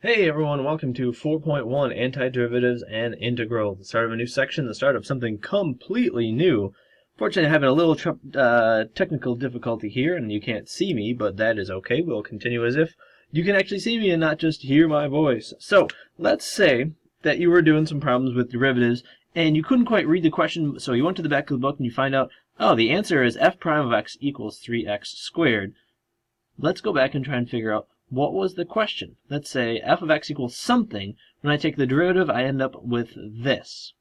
Hey everyone, welcome to 4.1 Antiderivatives and Integral, the start of a new section, the start of something completely new. Fortunately, I'm having a little technical difficulty here, and you can't see me, but that is okay. We'll continue as if you can actually see me and not just hear my voice. So, let's say that you were doing some problems with derivatives, and you couldn't quite read the question, so you went to the back of the book and you find out, oh, the answer is f prime of x equals 3x squared. Let's go back and try and figure out what was the question. Let's say f of x equals something. When I take the derivative, I end up with this.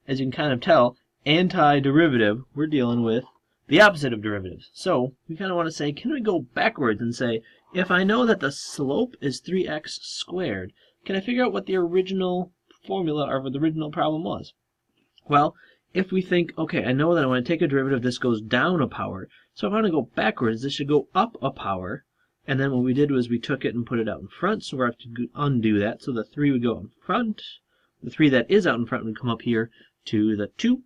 As you can kind of tell, antiderivative, we're dealing with the opposite of derivatives. So we kind of want to say, can we go backwards and say, if I know that the slope is 3x squared, can I figure out what the original formula or the original problem was? Well, if we think, okay, I know that when I take a derivative, this goes down a power. So if I want to go backwards, this should go up a power. And then what we did was we took it and put it out in front, so we have to undo that. So the 3 would go in front. The 3 that is out in front would come up here to the 2.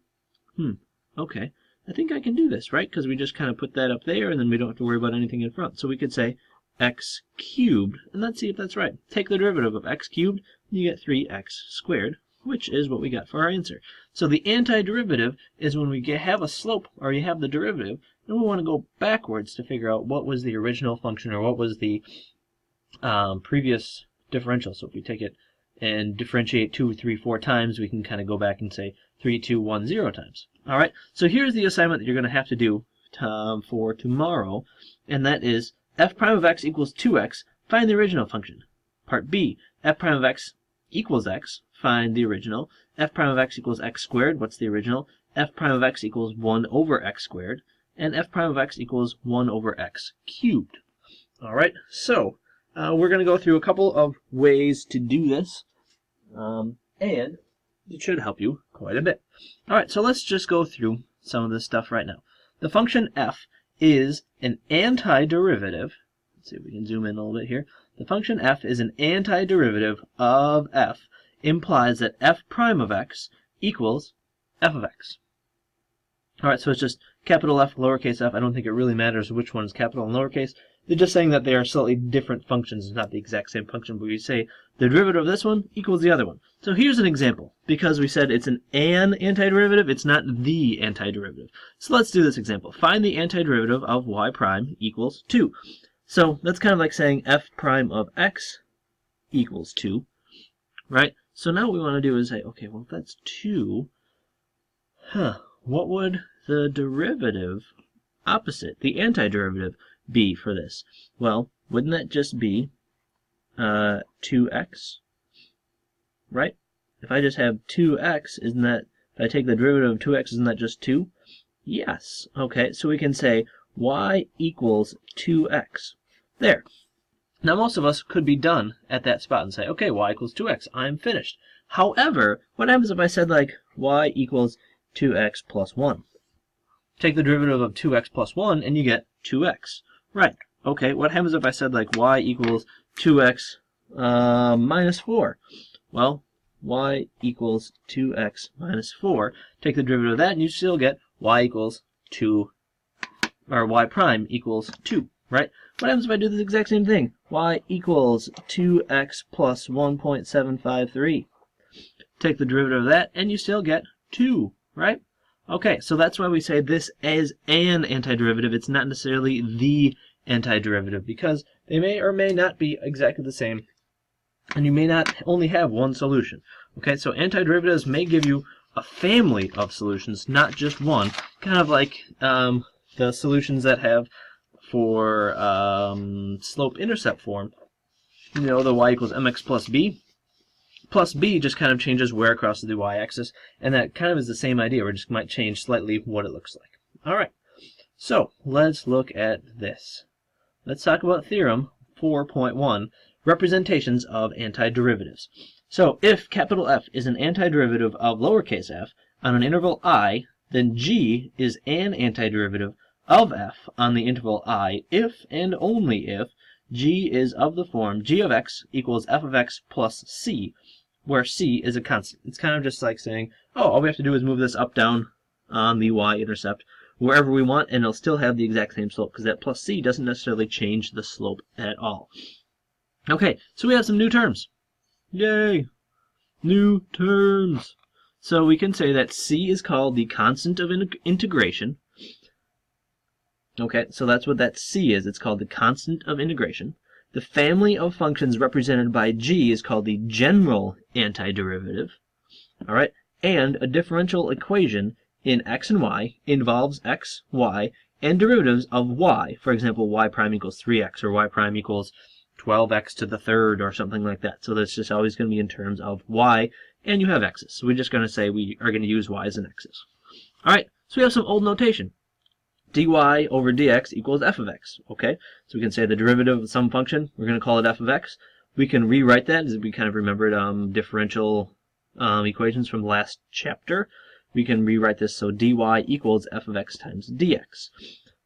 Okay. I think I can do this, right? Because we just kind of put that up there, and then we don't have to worry about anything in front. So we could say x cubed, and let's see if that's right. Take the derivative of x cubed, and you get 3x squared, which is what we got for our answer. So the antiderivative is when we have a slope, or you have the derivative, and we want to go backwards to figure out what was the original function or what was the previous differential. So if we take it and differentiate 2, 3, 4 times, we can kind of go back and say 3, 2, 1, 0 times. All right, so here's the assignment that you're going to have to do for tomorrow, and that is f prime of x equals 2x, find the original function. Part B, f prime of x equals x, find the original. F prime of x equals x squared, what's the original? F prime of x equals 1 over x squared. And f prime of x equals 1 over x cubed. All right, so we're going to go through a couple of ways to do this, and it should help you quite a bit. All right, so let's just go through some of this stuff right now. The function f is an antiderivative. Let's see if we can zoom in a little bit here. The function f is an antiderivative of f, implies that f prime of x equals f of x. All right, so it's just capital F, lowercase f. I don't think it really matters which one is capital and lowercase. They're just saying that they are slightly different functions. It's not the exact same function, but we say the derivative of this one equals the other one. So here's an example. Because we said it's an antiderivative, it's not the antiderivative. So let's do this example. Find the antiderivative of y prime equals 2. So that's kind of like saying f prime of x equals 2, right? So now what we want to do is say, okay, well, if that's 2, what would the derivative opposite, the antiderivative, be for this? Well, wouldn't that just be 2x, right? If I just have 2x, isn't that, if I take the derivative of 2x, isn't that just 2? Yes. Okay, so we can say y equals 2x. There. Now most of us could be done at that spot and say, okay, y equals 2x, I'm finished. However, what happens if I said like y equals 2x plus 1? Take the derivative of 2x plus 1 and you get 2x. Right. Okay, what happens if I said like y equals 2x minus 4? Well, y equals 2x minus 4. Take the derivative of that and you still get y equals 2, or y prime equals 2, right? What happens if I do the exact same thing? Y equals 2x plus 1.753. Take the derivative of that and you still get 2. Right? Okay, so that's why we say this is an antiderivative. It's not necessarily the antiderivative, because they may or may not be exactly the same, and you may not only have one solution. Okay, so antiderivatives may give you a family of solutions, not just one, kind of like the solutions that have for slope-intercept form. You know, the y equals mx plus b. Plus b just kind of changes where across the y-axis, and that kind of is the same idea. We just might change slightly what it looks like. All right, so let's look at this. Let's talk about theorem 4.1, representations of antiderivatives. So if capital F is an antiderivative of lowercase f on an interval I, then g is an antiderivative of f on the interval I if and only if g is of the form g of x equals f of x plus c, where c is a constant. It's kind of just like saying, oh, all we have to do is move this up, down on the y-intercept wherever we want, and it'll still have the exact same slope, because that plus c doesn't necessarily change the slope at all. Okay, so we have some new terms. Yay! New terms! So we can say that C is called the constant of integration. Okay, so that's what that C is. It's called the constant of integration. The family of functions represented by G is called the general antiderivative. All right, and a differential equation in x and y involves x, y, and derivatives of y. For example, y prime equals 3x, or y prime equals 12x to the third, or something like that. So that's just always going to be in terms of y, and you have x's. So we're just going to say we are going to use y's and x's. All right, so we have some old notation. dy over dx equals f of x. Okay, so we can say the derivative of some function, we're going to call it f of x. We can rewrite that as we kind of remembered differential equations from the last chapter. We can rewrite this so dy equals f of x times dx.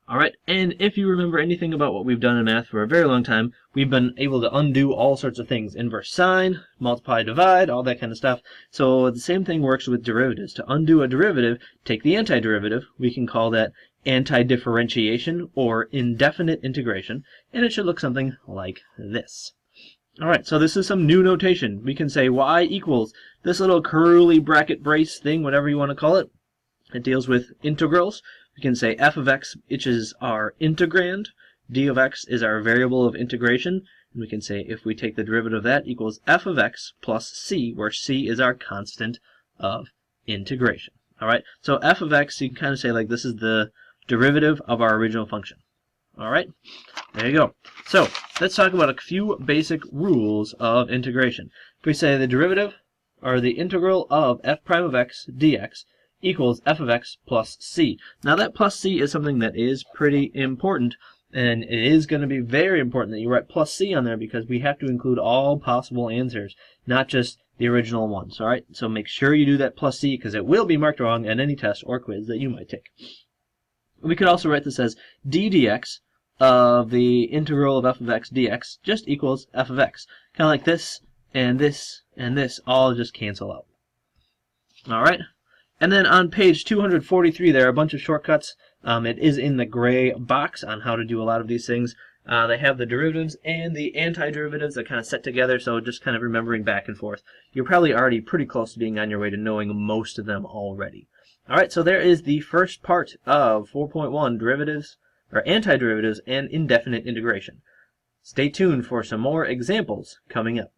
Alright, and if you remember anything about what we've done in math for a very long time, we've been able to undo all sorts of things. Inverse sine, multiply, divide, all that kind of stuff. So the same thing works with derivatives. To undo a derivative, take the antiderivative. We can call that antidifferentiation or indefinite integration, and it should look something like this. Alright, so this is some new notation. We can say y equals this little curly bracket brace thing, whatever you want to call it. It deals with integrals. We can say f of x, which is our integrand, d of x is our variable of integration, and we can say if we take the derivative of that equals f of x plus c, where c is our constant of integration. Alright, so f of x, you can kind of say like this is the derivative of our original function. Alright, there you go. So, let's talk about a few basic rules of integration. If we say the derivative, or the integral of f prime of x dx, equals f of x plus c. Now that plus c is something that is pretty important, and it is going to be very important that you write plus c on there because we have to include all possible answers, not just the original ones. Alright, so make sure you do that plus c because it will be marked wrong at any test or quiz that you might take. We could also write this as d dx of the integral of f of x dx just equals f of x. Kind of like this, and this, and this all just cancel out. Alright? And then on page 243 there are a bunch of shortcuts. It is in the gray box on how to do a lot of these things. They have the derivatives and the antiderivatives that kind of set together, so just kind of remembering back and forth. You're probably already pretty close to being on your way to knowing most of them already. Alright, so there is the first part of 4.1, derivatives, or antiderivatives and indefinite integration. Stay tuned for some more examples coming up.